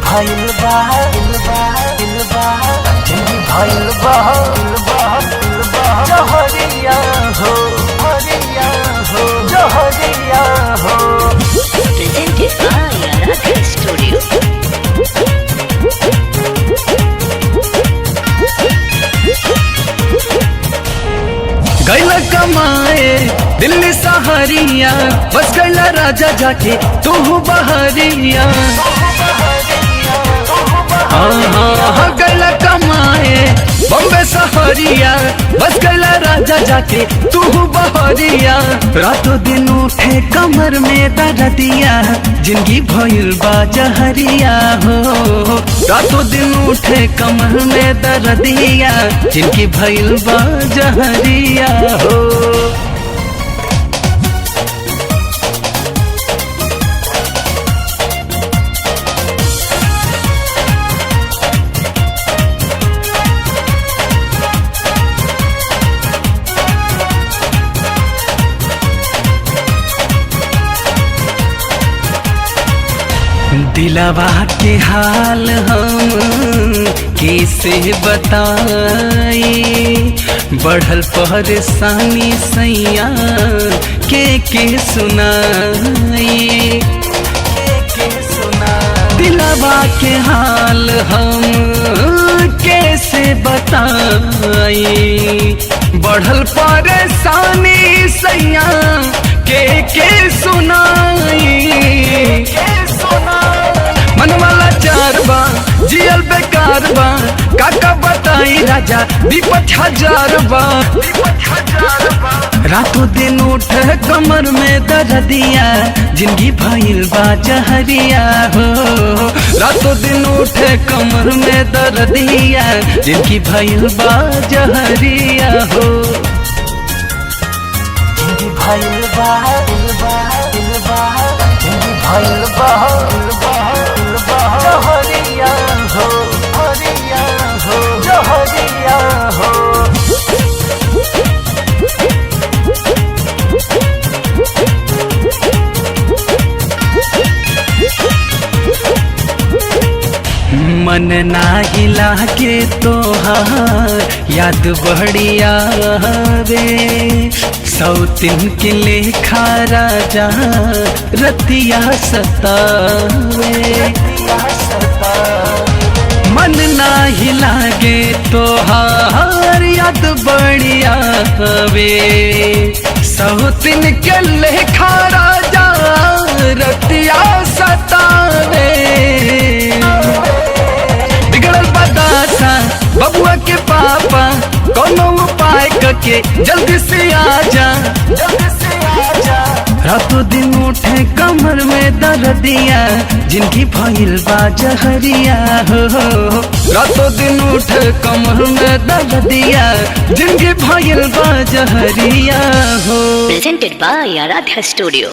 भइल बा जिंदगी भइल बा जहरिया हो जहरिया हो। Presented by Aradhya Studio. गैला कमाए दिल्ली सहरिया, बस गैला राजा जाके तू बहरिया। हाँ गैला कमाए बम्बे सहरिया, बस गैला राजा जाके तू बहरिया। रातों दिन उठे कमर में दर्दिया, जिंदगी भइल बा जहरिया हो। रातों दिन उठे कमर में दर्दिया, जिंदगी भइल बा जहरिया हो। दिलवा के हाल हम कैसे बताई, बढ़ल परेशानी सैया के सुनाई। दिलवा के हाल हम कैसे बताई, बढ़ल परेशानी सैया के सुनाई। मन वाला चार बा जियल बेकार बा, काका बताई राजा विपत हजार बा। रातों दिन उठे कमर में दर्दिया, जिंदगी भइल बा जहरिया हो। रातों दिन उठे कमर में दर्दिया, जिंदगी भइल बा जहरिया हो। जिंदगी भइल बा जिंदगी भइल बा जहरिया हो जहरिया हो। मन नाही लागे तोहार याद बढ़िया रे, सौतिन के लेखा राजा रतिया सतावे। मन नाही लागे तोहार याद बढ़िया वे, सौतिन के लेखा राजा रतिया सतावे। बबुआ के पापा कोनो उपाय करके जल्दी से आजा। रातों दिन उठे कमर में दर्दिया, जिंदगी भइल बा जहरिया हो। रातों दिन उठे कमर में दर्दिया, जिंदगी भइल बा जहरिया हो। Presented by Aradhya Studio.